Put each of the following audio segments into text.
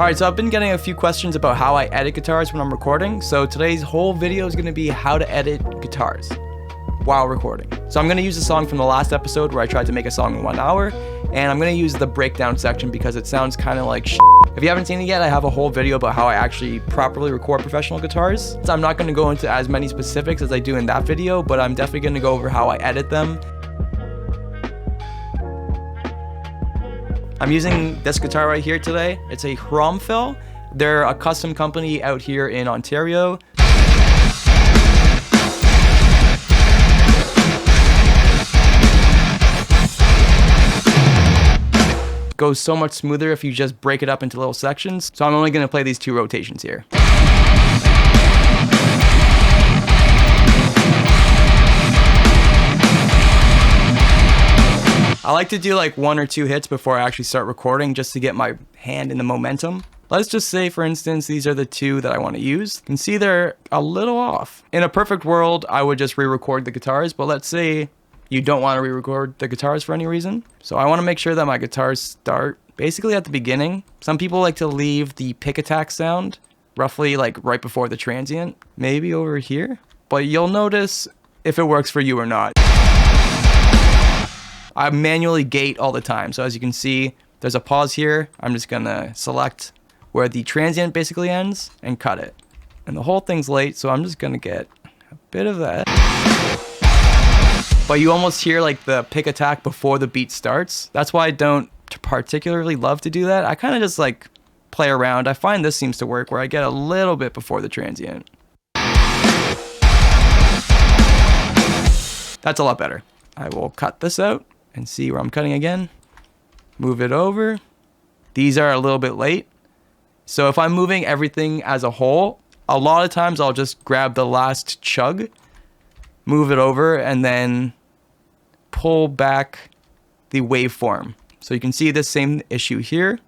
Alright, so I've been getting a few questions about how I edit guitars when I'm recording, so today's whole video is going to be how to edit guitars while recording. So I'm going to use a song from the last episode where I tried to make a song in 1 hour, and I'm going to use the breakdown section because it sounds kind of like shit. If you haven't seen it yet, I have a whole video about how I actually properly record professional guitars. So I'm not going to go into as many specifics as I do in that video, but I'm definitely going to go over how I edit them. I'm using this guitar right here today. It's a Hromgell. They're a custom company out here in Ontario. It goes so much smoother if you just break it up into little sections. So I'm only gonna play these 2 rotations here. I like to do like 1 or 2 hits before I actually start recording just to get my hand in the momentum. Let's just say, for instance, these are the 2 that I want to use. You can see they're a little off. In a perfect world, I would just re-record the guitars, but let's say you don't want to re-record the guitars for any reason. So I want to make sure that my guitars start basically at the beginning. Some people like to leave the pick attack sound roughly like right before the transient, maybe over here. But you'll notice if it works for you or not. I manually gate all the time. So as you can see, there's a pause here. I'm just gonna select where the transient basically ends and cut it. And the whole thing's late, so I'm just gonna get a bit of that. But you almost hear like the pick attack before the beat starts. That's why I don't particularly love to do that. I kind of just like play around. I find this seems to work where I get a little bit before the transient. That's a lot better. I will cut this out and see where I'm cutting again. Move it over. These are a little bit late. So if I'm moving everything as a whole, a lot of times I'll just grab the last chug, move it over, and then pull back the waveform. So you can see the same issue here.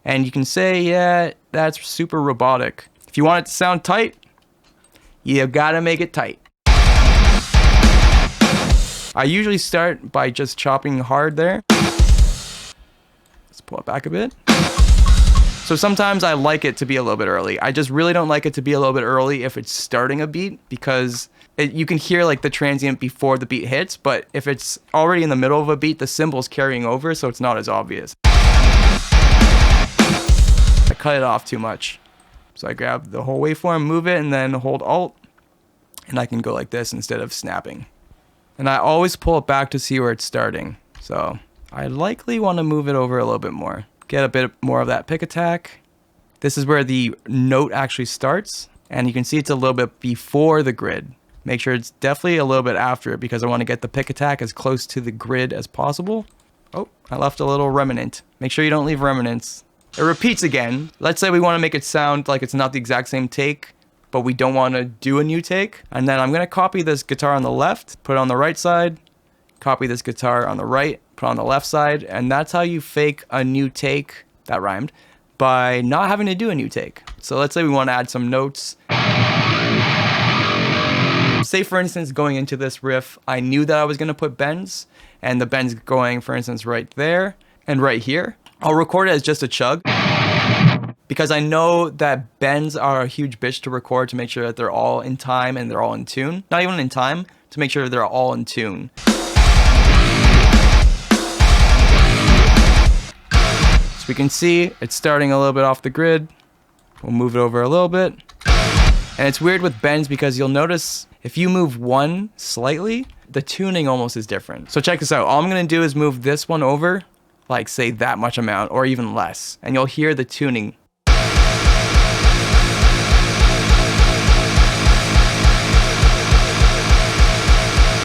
And you can say, yeah, that's super robotic. If you want it to sound tight, you gotta make it tight. I usually start by just chopping hard there. Let's pull it back a bit. So sometimes I like it to be a little bit early. I just really don't like it to be a little bit early if it's starting a beat because you can hear like the transient before the beat hits, but if it's already in the middle of a beat, the cymbal's carrying over, so it's not as obvious. I cut it off too much. So I grab the whole waveform, move it, and then hold Alt, and I can go like this instead of snapping. And I always pull it back to see where it's starting. So I likely want to move it over a little bit more. Get a bit more of that pick attack. This is where the note actually starts. And you can see it's a little bit before the grid. Make sure it's definitely a little bit after it because I want to get the pick attack as close to the grid as possible. Oh, I left a little remnant. Make sure you don't leave remnants. It repeats again. Let's say we want to make it sound like it's not the exact same take, but we don't want to do a new take. And then I'm going to copy this guitar on the left, put it on the right side, copy this guitar on the right, put it on the left side, and that's how you fake a new take, that rhymed, by not having to do a new take. So let's say we want to add some notes. Say for instance, going into this riff, I knew that I was going to put bends, and the bends going, for instance, right there and right here. I'll record it as just a chug, because I know that bends are a huge bitch to record to make sure that they're all in time and they're all in tune. Not even in time, to make sure they're all in tune. So we can see it's starting a little bit off the grid. We'll move it over a little bit. And it's weird with bends because you'll notice if you move one slightly, the tuning almost is different. So check this out. All I'm gonna do is move this one over, like say that much amount or even less. And you'll hear the tuning.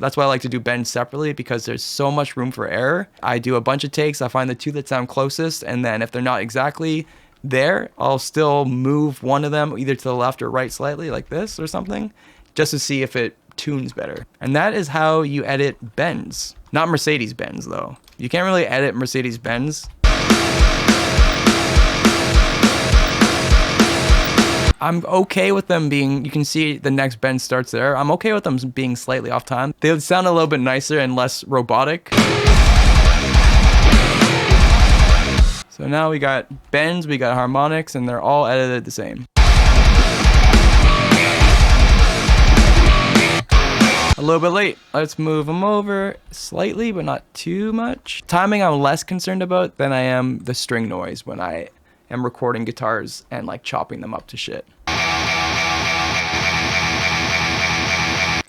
That's why I like to do bends separately because there's so much room for error. I do a bunch of takes, I find the 2 that sound closest, and then if they're not exactly there, I'll still move one of them either to the left or right slightly like this or something, just to see if it tunes better. And that is how you edit bends. Not Mercedes Benz though. You can't really edit Mercedes Benz. I'm okay with them being, you can see the next bend starts there. I'm okay with them being slightly off time. They would sound a little bit nicer and less robotic. So So now we got bends, we got harmonics, and they're all edited the same. A little bit late. Let's move them over slightly, but not too much. Timing I'm less concerned about than I am the string noise when I am recording guitars and like chopping them up to shit.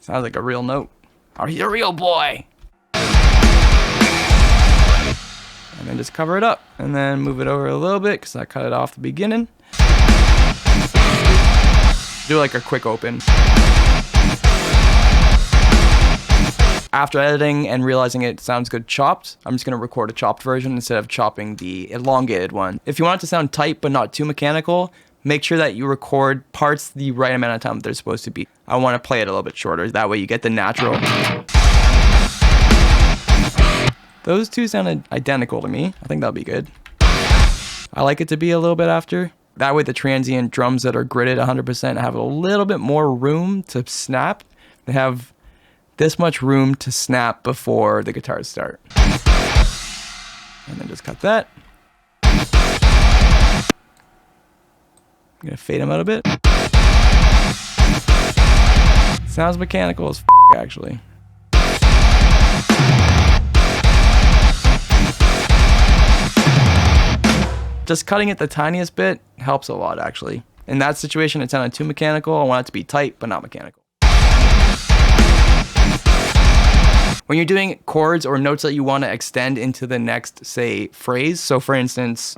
Sounds like a real note. Oh, he's a real boy. And then just cover it up and then move it over a little bit because I cut it off the beginning. Do like a quick open. After editing and realizing it sounds good chopped, I'm just going to record a chopped version instead of chopping the elongated one. If you want it to sound tight but not too mechanical, make sure that you record parts the right amount of time that they're supposed to be. I want to play it a little bit shorter. That way you get the natural. Those two sounded identical to me. I think that'll be good. I like it to be a little bit after. That way the transient drums that are gridded 100% have a little bit more room to snap. They have this much room to snap before the guitars start. And then just cut that. I'm gonna fade them out a bit. Sounds mechanical as actually. Just cutting it the tiniest bit helps a lot actually. In that situation it sounded too mechanical. I want it to be tight but not mechanical. When you're doing chords or notes that you want to extend into the next, say, phrase. So for instance,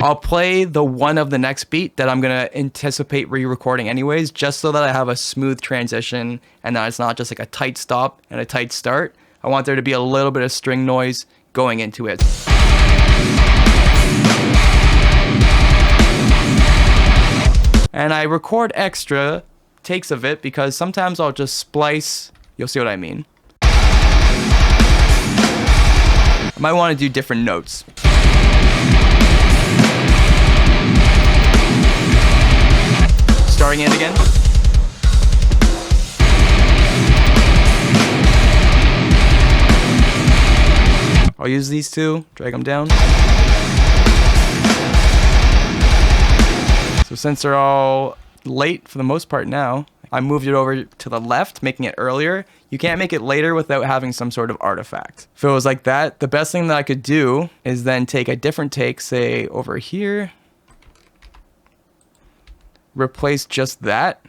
I'll play the one of the next beat that I'm going to anticipate re-recording anyways, just so that I have a smooth transition and that it's not just like a tight stop and a tight start. I want there to be a little bit of string noise going into it. And I record extra takes of it because sometimes I'll just splice. You'll see what I mean. I might want to do different notes. Starting it again. I'll use these two, drag them down. So since they're all late for the most part now, I moved it over to the left, making it earlier. You can't make it later without having some sort of artifact. If it was like that, the best thing that I could do is then take a different take, say over here, replace just that,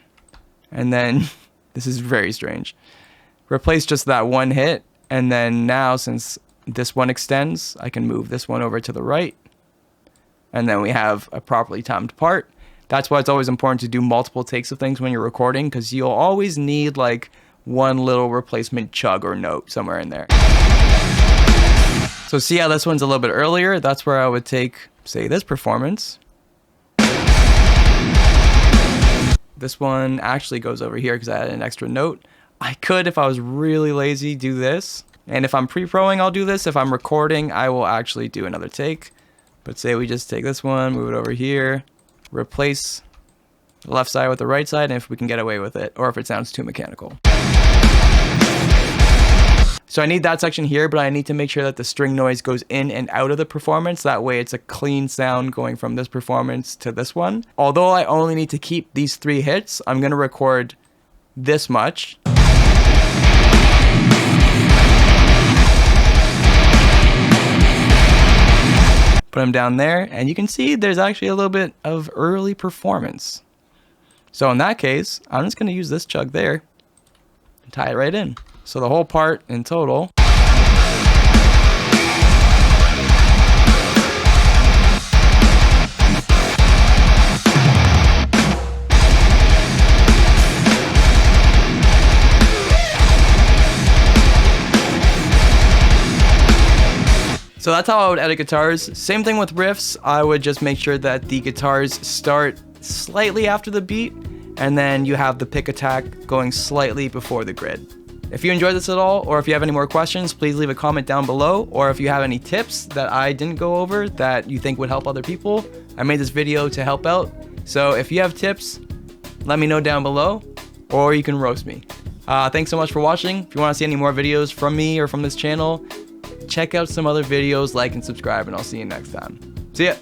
and then, this is very strange, replace just that one hit, and then now since this one extends, I can move this one over to the right, and then we have a properly timed part. That's why it's always important to do multiple takes of things when you're recording, because you'll always need like one little replacement chug or note somewhere in there. So see how this one's a little bit earlier? That's where I would take, say, this performance. This one actually goes over here because I added an extra note. I could, if I was really lazy, do this. And if I'm pre-proing, I'll do this. If I'm recording, I will actually do another take. But say we just take this one, move it over here, replace the left side with the right side, and if we can get away with it, or if it sounds too mechanical. So I need that section here, but I need to make sure that the string noise goes in and out of the performance. That way it's a clean sound going from this performance to this one. Although I only need to keep these 3 hits, I'm going to record this much. Put them down there, and you can see there's actually a little bit of early performance. So in that case, I'm just going to use this chug there and tie it right in. So the whole part in total. So that's how I would edit guitars. Same thing with riffs. I would just make sure that the guitars start slightly after the beat, and then you have the pick attack going slightly before the grid. If you enjoyed this at all, or if you have any more questions, please leave a comment down below, or if you have any tips that I didn't go over that you think would help other people. I made this video to help out, so if you have tips, let me know down below, or you can roast me. Thanks so much for watching. If you want to see any more videos from me or from this channel, check out some other videos, like and subscribe, and I'll see you next time. See ya.